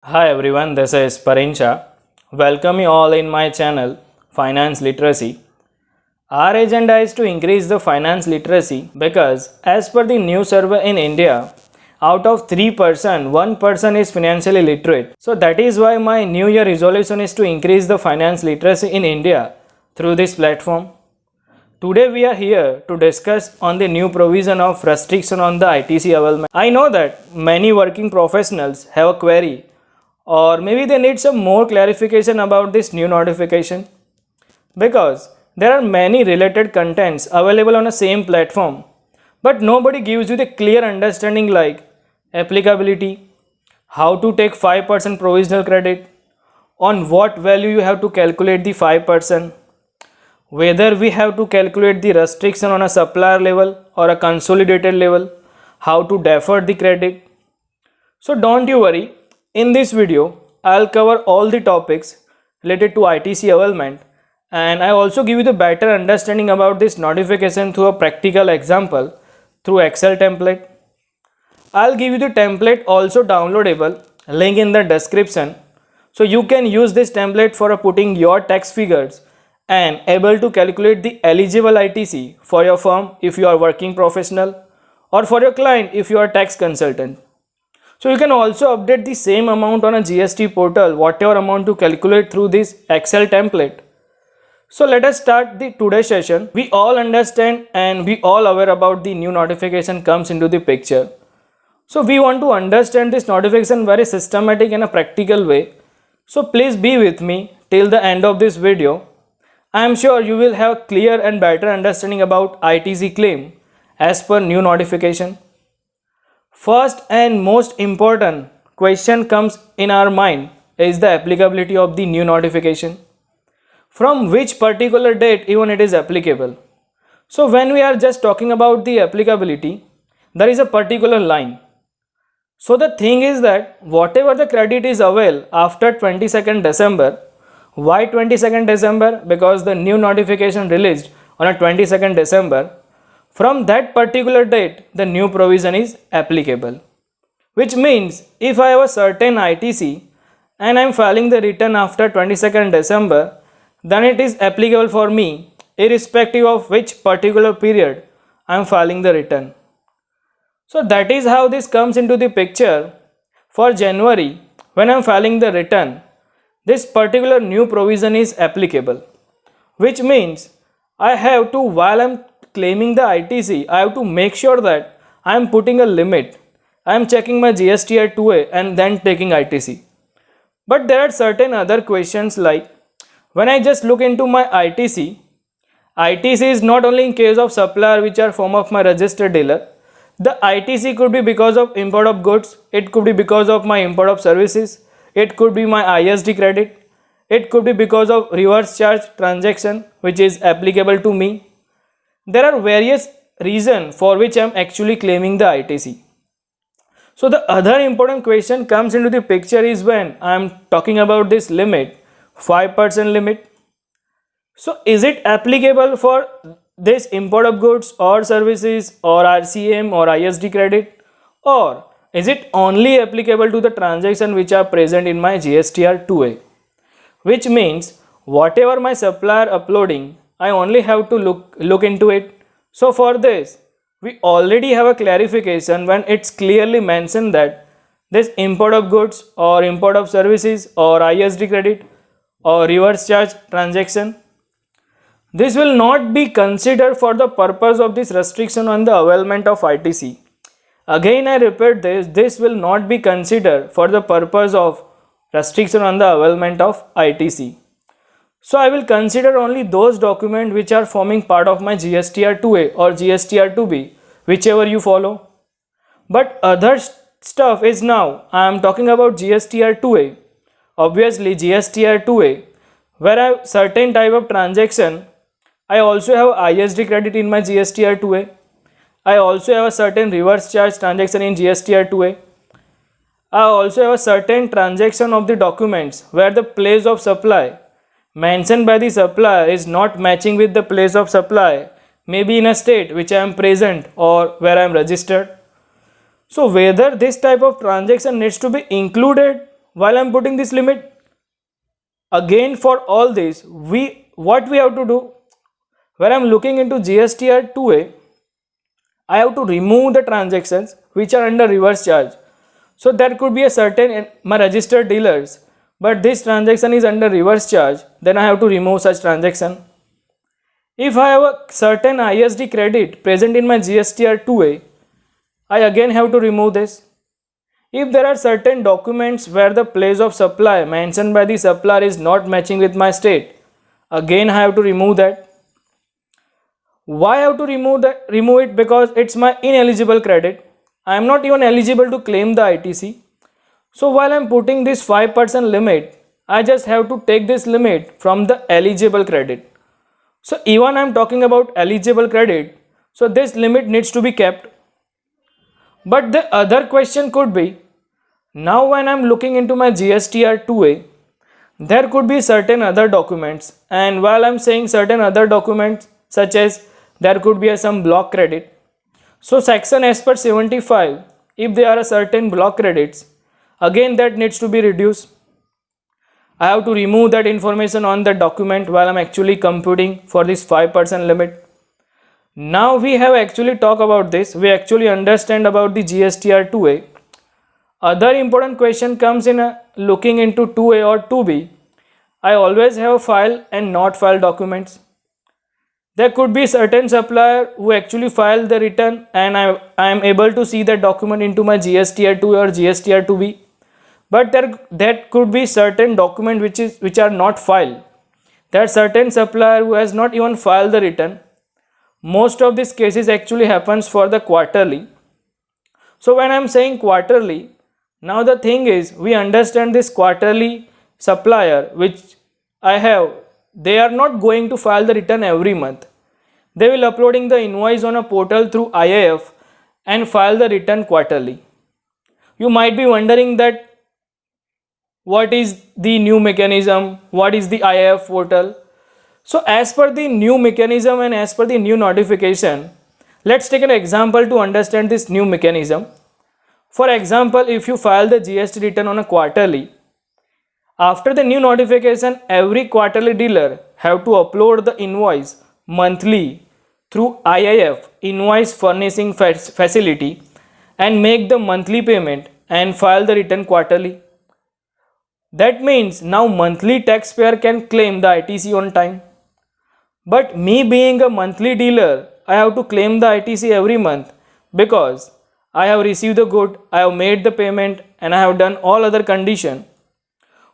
Hi everyone, this is Parincha. Welcome you all in my channel Finance Literacy. Our agenda is to increase the finance literacy because as per the new survey in India, out of 3%, 1% is financially literate. So that is why my new year resolution is to increase the finance literacy in India through this platform. Today we are here to discuss on the new provision of restriction on the ITC availment. I know that many working professionals have a query or maybe they need some more clarification about this new notification because there are many related contents available on the same platform but nobody gives you the clear understanding like applicability, how to take 5% provisional credit, on what value you have to calculate the 5%, whether we have to calculate the restriction on a supplier level or a consolidated level, how to defer the credit. So don't you worry, in this video I'll cover all the topics related to ITC availment and I also give you the better understanding about this notification through a practical example through Excel template. I'll give you the template also downloadable, link in the description, so you can use this template for putting your tax figures and able to calculate the eligible ITC for your firm if you are working professional or for your client if you are tax consultant. So you can also update the same amount on a GST portal, whatever amount to calculate through this Excel template. So let us start the today's session. We all understand and we all aware about the new notification comes into the picture. So we want to understand this notification very systematic and a practical way. So please be with me till the end of this video. I am sure you will have clear and better understanding about ITC claim as per new notification. First and most important question comes in our mind is the applicability of the new notification. From which particular date even it is applicable. So when we are just talking about the applicability, there is a particular line. So the thing is that whatever the credit is available after 22nd December, why 22nd December? Because the new notification released on a 22nd December. From that particular date, the new provision is applicable. Which means if I have a certain ITC and I am filing the return after 22nd December, then it is applicable for me irrespective of which particular period I am filing the return. So that is how this comes into the picture. For January, when I am filing the return, this particular new provision is applicable. Which means I have to, while I am claiming the ITC, I have to make sure that I am putting a limit. I am checking my GST at 2A and then taking ITC. But there are certain other questions like when I just look into my ITC, ITC is not only in case of supplier which are form of my registered dealer. The ITC could be because of import of goods, it could be because of my import of services, it could be my ISD credit, it could be because of reverse charge transaction which is applicable to me. There are various reasons for which I am actually claiming the ITC. So the other important question comes into the picture is when I am talking about this limit, 5% limit. So is it applicable for this import of goods or services or RCM or ISD credit, or is it only applicable to the transactions which are present in my GSTR 2A? Which means whatever my supplier uploading, I only have to look into it. So for this, we already have a clarification when it's clearly mentioned that this import of goods or import of services or ISD credit or reverse charge transaction, this will not be considered for the purpose of this restriction on the availment of ITC. Again I repeat this will not be considered for the purpose of restriction on the availment of ITC. So I will consider only those documents which are forming part of my GSTR 2A or GSTR 2B, whichever you follow. But other stuff is now I am talking about GSTR 2A. Obviously GSTR 2A, where I have certain type of transaction, I also have ISD credit in my GSTR 2A. I also have a certain reverse charge transaction in GSTR 2A. I also have a certain transaction of the documents where the place of supply mentioned by the supplier is not matching with the place of supply, maybe in a state which I am present or where I am registered. So whether this type of transaction needs to be included while I'm putting this limit, again for all this, what we have to do, when I'm looking into GSTR 2A, I have to remove the transactions which are under reverse charge. So there could be a certain my registered dealers, but this transaction is under reverse charge, then I have to remove such transaction. If I have a certain ISD credit present in my GSTR 2A, I again have to remove this. If there are certain documents where the place of supply mentioned by the supplier is not matching with my state, again I have to remove that. Why I have to remove it? Because it's my ineligible credit. I am not even eligible to claim the ITC. So while I am putting this 5% limit, I just have to take this limit from the eligible credit. So even I am talking about eligible credit, so this limit needs to be kept. But the other question could be, now when I am looking into my GSTR 2A, there could be certain other documents, and while I am saying certain other documents, such as there could be some block credit. So section as per 75, if there are certain block credits, again that needs to be reduced. I have to remove that information on the document while I'm actually computing for this 5% limit. Now we have actually talked about this, we actually understand about the GSTR 2A. Other important question comes in looking into 2A or 2B. I always have file and not file documents. There could be certain supplier who actually file the return and I am able to see that document into my GSTR 2 or GSTR 2B. But there could be certain document which are not filed. There are certain supplier who has not even filed the return. Most of these cases actually happens for the quarterly. So when I am saying quarterly, now the thing is, we understand this quarterly supplier which I have, they are not going to file the return every month. They will uploading the invoice on a portal through IIF and file the return quarterly. You might be wondering that what is the new mechanism, what is the IIF portal. So as per the new mechanism and as per the new notification, let's take an example to understand this new mechanism. For example, if you file the GST return on a quarterly, after the new notification, every quarterly dealer have to upload the invoice monthly through IIF, invoice furnishing facility, and make the monthly payment and file the return quarterly. That means now monthly taxpayer can claim the ITC on time. But me being a monthly dealer, I have to claim the ITC every month because I have received the good, I have made the payment, and I have done all other condition.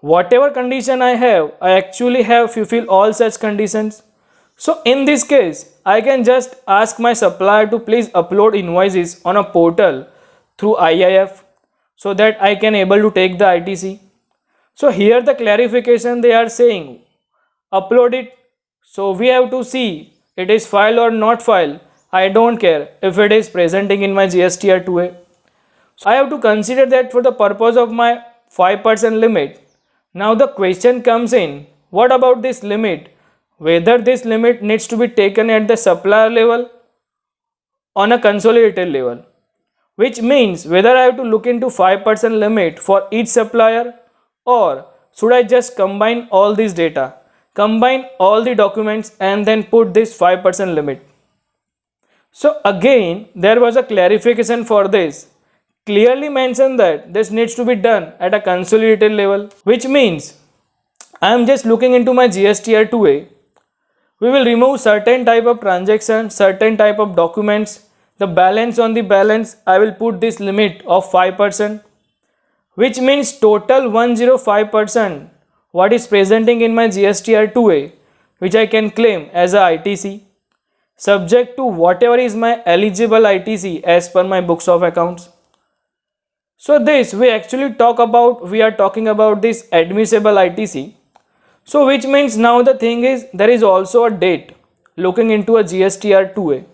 Whatever condition I have, I actually have fulfilled all such conditions. So in this case, I can just ask my supplier to please upload invoices on a portal through IIF so that I can able to take the ITC. So here the clarification they are saying, upload it. So we have to see it is filed or not filed. I don't care if it is presenting in my GSTR 2A. So I have to consider that for the purpose of my 5% limit. Now the question comes in, what about this limit? Whether this limit needs to be taken at the supplier level on a consolidated level. Which means whether I have to look into 5% limit for each supplier or should I just combine all this data, combine all the documents and then put this 5% limit. So again there was a clarification for this. Clearly mentioned that this needs to be done at a consolidated level, which means I am just looking into my GSTR 2A. We will remove certain type of transaction, certain type of documents. The balance on the balance, I will put this limit of 5%, which means total 105% what is presenting in my GSTR 2A, which I can claim as a ITC, subject to whatever is my eligible ITC as per my books of accounts. So this we actually we are talking about this admissible ITC. So which means now the thing is there is also a date looking into a GSTR 2A.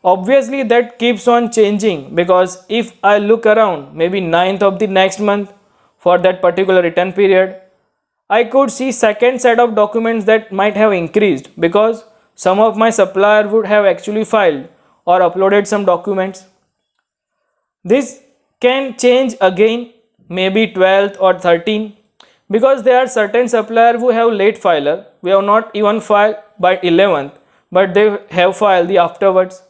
Obviously that keeps on changing because if I look around maybe 9th of the next month for that particular return period, I could see second set of documents that might have increased because some of my supplier would have actually filed or uploaded some documents. This can change again maybe 12th or 13th, because there are certain supplier who have late filer, we have not even filed by 11th, but they have filed the afterwards.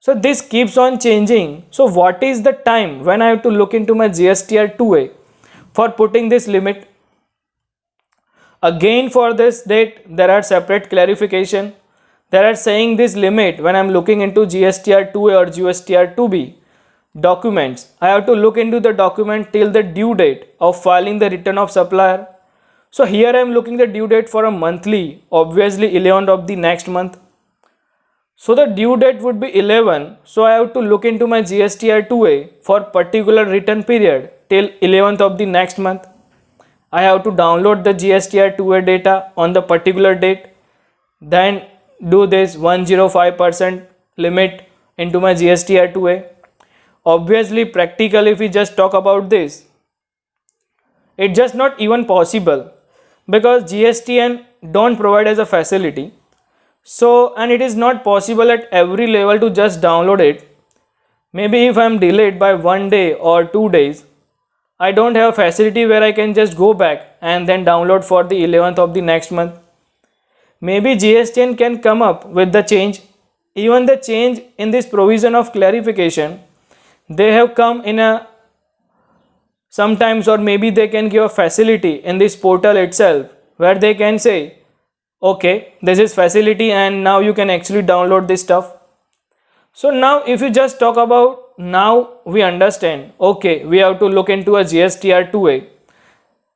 So this keeps on changing. So what is the time when I have to look into my GSTR 2A for putting this limit? Again, for this date there are separate clarification. They are saying this limit when I am looking into GSTR 2A or GSTR 2B documents, I have to look into the document till the due date of filing the return of supplier. So here I am looking the due date for a monthly, obviously 11th of the next month. So the due date would be 11. So I have to look into my GSTR 2A for particular return period till 11th of the next month. I have to download the GSTR 2A data on the particular date, then do this 105% limit into my GSTR 2A. Obviously, practically, if we just talk about this, it's just not even possible, because GSTN don't provide as a facility. So, and it is not possible at every level to just download it. Maybe if I am delayed by 1 day or 2 days, I don't have a facility where I can just go back and then download for the 11th of the next month. Maybe GSTN can come up with the change. Even the change in this provision of clarification, they have come in a sometimes, or maybe they can give a facility in this portal itself where they can say, okay, this is facility and now you can actually download this stuff. So now if you just talk about, now we understand, okay, we have to look into a GSTR 2A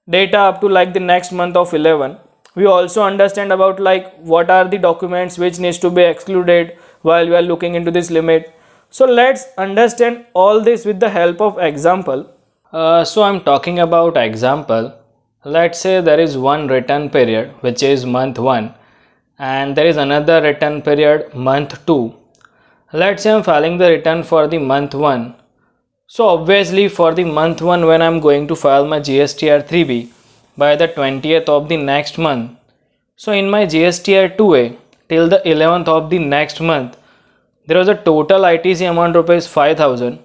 data up to like the next month of 11. We also understand about like what are the documents which needs to be excluded while we are looking into this limit. So let's understand all this with the help of example. So I'm talking about example. Let's say there is one return period which is month 1 and there is another return period month 2. Let's say I'm filing the return for the month 1. So obviously for the month 1, when I'm going to file my GSTR 3B by the 20th of the next month, so in my GSTR 2A till the 11th of the next month, there was a total ITC amount rupees 5000,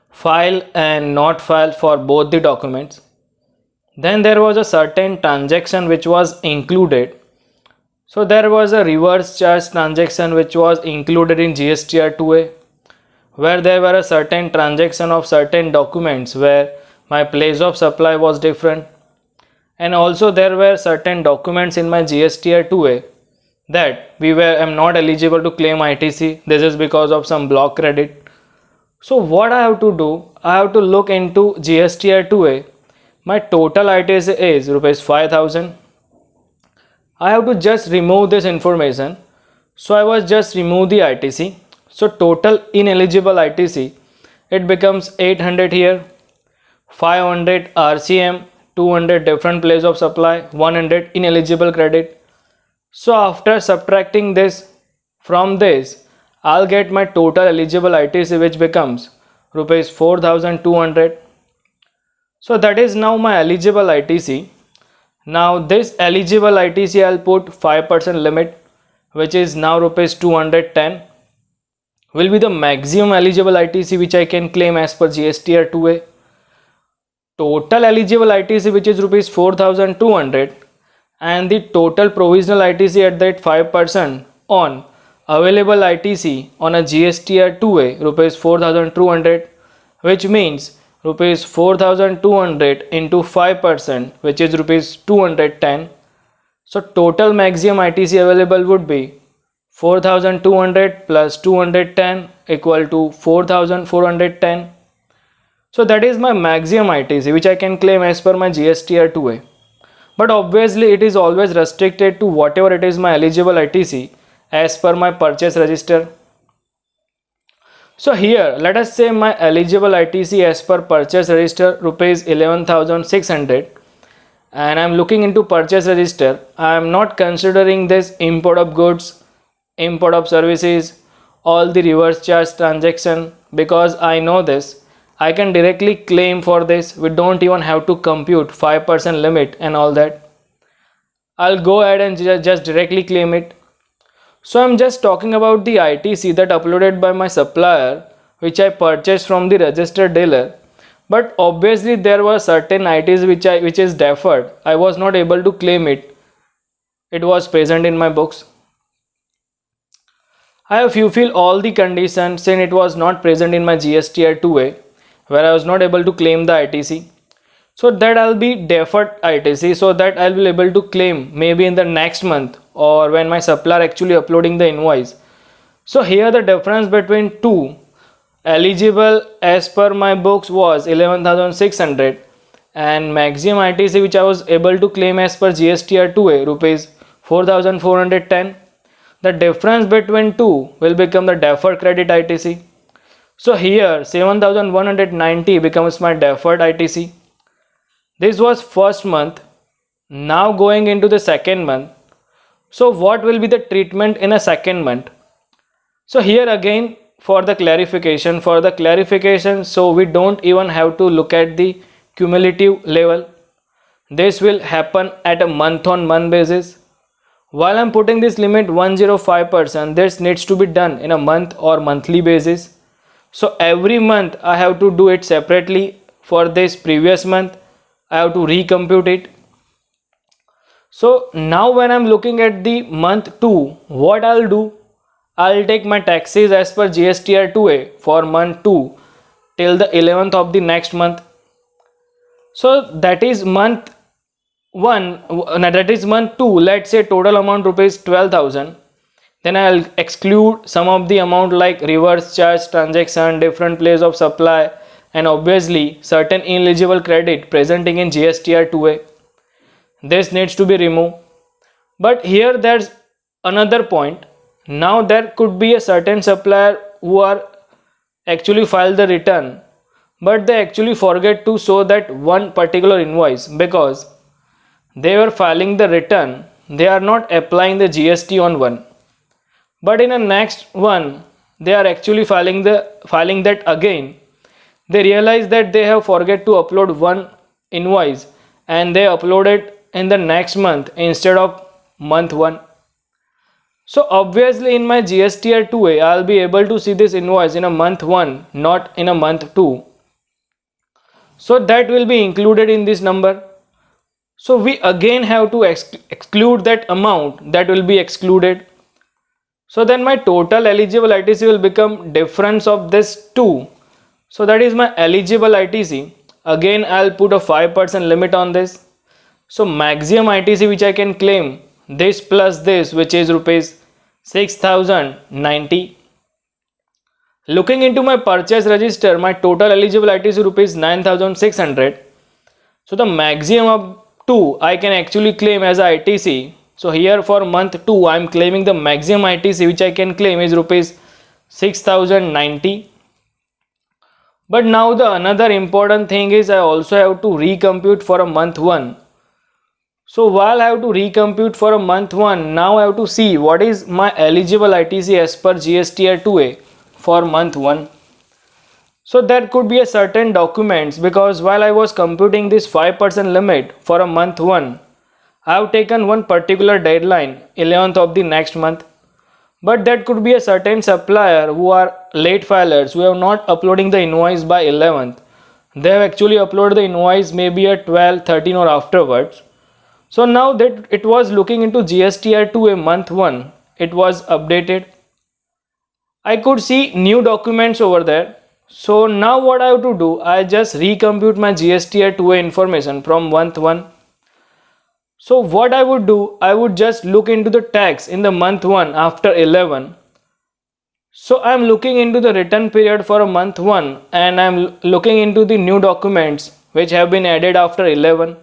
file and not file for both the documents. Then there was a certain transaction which was included. So there was a reverse charge transaction which was included in GSTR 2A, where there were a certain transaction of certain documents where my place of supply was different. And also there were certain documents in my GSTR 2A that I'm not eligible to claim ITC. This is because of some block credit. So what I have to do, I have to look into GSTR 2A. My total ITC is rupees 5000. I have to just remove this information. So I was just remove the ITC. So total ineligible ITC, it becomes 800 here, 500 RCM, 200 different place of supply, 100 ineligible credit. So after subtracting this from this, I'll get my total eligible ITC, which becomes rupees 4200. So that is now my eligible ITC. Now this eligible ITC, I'll put 5% limit, which is now rupees 210, will be the maximum eligible ITC which I can claim as per GSTR 2A. Total eligible ITC, which is rupees 4200, and the total provisional ITC at that 5% on available ITC on a GSTR 2A rupees 4200, which means rupees 4200 into 5%, which is rupees 210. So total maximum ITC available would be 4200 plus 210 equal to 4410. So that is my maximum ITC which I can claim as per my GSTR 2A. But obviously it is always restricted to whatever it is my eligible ITC as per my purchase register. So here let us say my eligible ITC as per purchase register rupees 11,600, and I am looking into purchase register. I am not considering this import of goods, import of services, all the reverse charge transaction, because I know this. I can directly claim for this. We don't even have to compute 5% limit and all that. I'll go ahead and just directly claim it. So I'm just talking about the ITC that uploaded by my supplier which I purchased from the registered dealer, But obviously there were certain ITs which is deferred. I was not able to claim it. It was present in my books. I have fulfilled all the conditions since it was not present in my GSTR 2A, where I was not able to claim the ITC. So that I'll be deferred ITC, so that I'll be able to claim maybe in the next month or when my supplier actually uploading the invoice. So here the difference between two eligible as per my books was 11,600 and maximum ITC which I was able to claim as per GSTR 2A rupees 4,410. The difference between two will become the deferred credit ITC. So here 7,190 becomes my deferred ITC. This was first month. Now going into the second month. So what will be the treatment in a second month? So here again for the clarification, so we don't even have to look at the cumulative level. This will happen at a month on month basis. While I'm putting this limit 105%, this needs to be done in a month or monthly basis. So every month I have to do it separately. For this previous month I have to recompute it. So now when I'm looking at the month 2, what I'll do, I'll take my taxes as per GSTR 2A for month 2 till the 11th of the next month. So that is month 1, that is month 2, let's say total amount rupees 12,000. Then I'll exclude some of the amount like reverse charge transaction, different place of supply, and obviously certain ineligible credit presenting in GSTR 2A. This needs to be removed. But here there's another point. Now there could be a certain supplier who are actually file the return, but they actually forget to show that one particular invoice because they were filing the return. They are not applying the GST on one. But in the next one, they are actually filing that again. They realize that they have forget to upload one invoice and they uploaded in the next month instead of month 1. So obviously in my GSTR 2A, I'll be able to see this invoice in a month 1, not in a month 2. So that will be included in this number. So we again have to exclude that amount that will be excluded. So then my total eligible ITC will become difference of this 2. So that is my eligible ITC. Again I'll put a 5% limit on this. So maximum ITC which I can claim, this plus this, which is rupees 6,090. Looking into my purchase register, my total eligible ITC rupees 9,600. So the maximum of 2 I can actually claim as a ITC. So here for month 2 I am claiming the maximum ITC which I can claim is rupees 6,090. But now the another important thing is I also have to recompute for a month 1. So while I have to recompute for a month 1, now I have to see what is my eligible ITC as per GSTR 2A for month 1. So there could be a certain documents because while I was computing this 5% limit for a month 1, I have taken one particular deadline, 11th of the next month. But that could be a certain supplier who are late filers, who are not uploading the invoice by 11th. They have actually uploaded the invoice maybe at 12, 13 or afterwards. So now that it was looking into GSTR 2A month 1, it was updated. I could see new documents over there. So now what I have to do, I just recompute my GSTR 2A information from month 1. So what I would do, I would just look into the tax in the month 1 after 11. So I am looking into the return period for a month 1 and I am looking into the new documents which have been added after 11.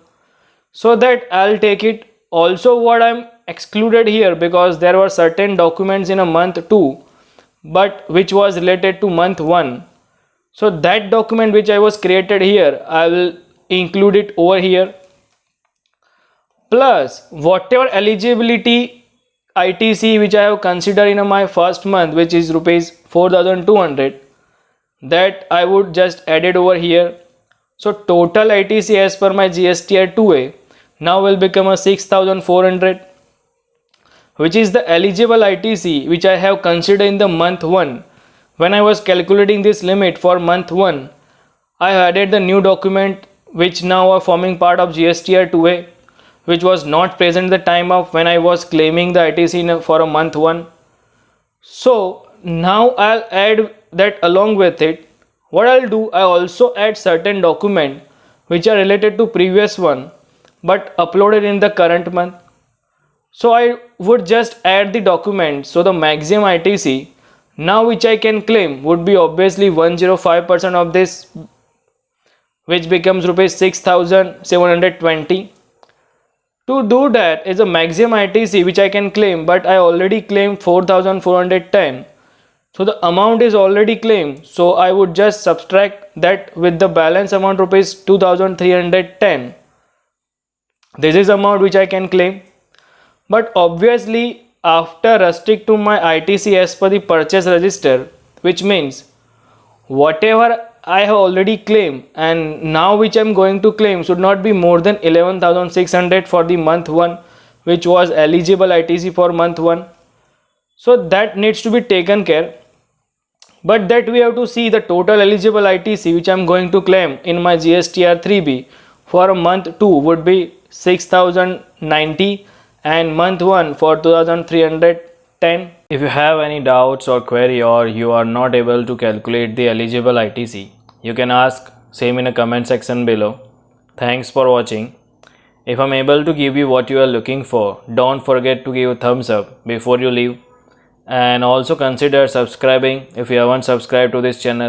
So that I'll take it. Also what I'm excluded here because there were certain documents in a month 2 but which was related to month 1. So that document which I was created here, I will include it over here. Plus whatever eligibility ITC which I have considered in my first month, which is rupees 4,200, that I would just add it over here. So total ITC as per my GSTR 2A now will become a 6,400, which is the eligible ITC which I have considered in the month 1. When I was calculating this limit for month 1, I added the new document which now are forming part of GSTR 2A, which was not present at the time of when I was claiming the ITC for a month 1. So now I'll add that along with it. What I'll do, I also add certain document which are related to previous one but uploaded in the current month. So I would just add the document. So the maximum ITC now which I can claim would be obviously 105% of this, which becomes rupees 6,720. To do that is a maximum ITC which I can claim, but I already claimed 4,410. So the amount is already claimed. So I would just subtract that with the balance amount rupees 2,310. This is amount which I can claim. But obviously after restrict to my ITC as per the purchase register, which means whatever I have already claimed and now which I am going to claim should not be more than 11,600 for the month 1, which was eligible ITC for month 1. So that needs to be taken care. But that we have to see the total eligible ITC which I am going to claim in my GSTR 3B for month 2 would be 6,090 and month 1 for 2,310. If you have any doubts or query or you are not able to calculate the eligible ITC, you can ask same in a comment section below. Thanks for watching. If I'm able to give you what you are looking for, don't forget to give a thumbs up before you leave, and also consider subscribing if you haven't subscribed to this channel.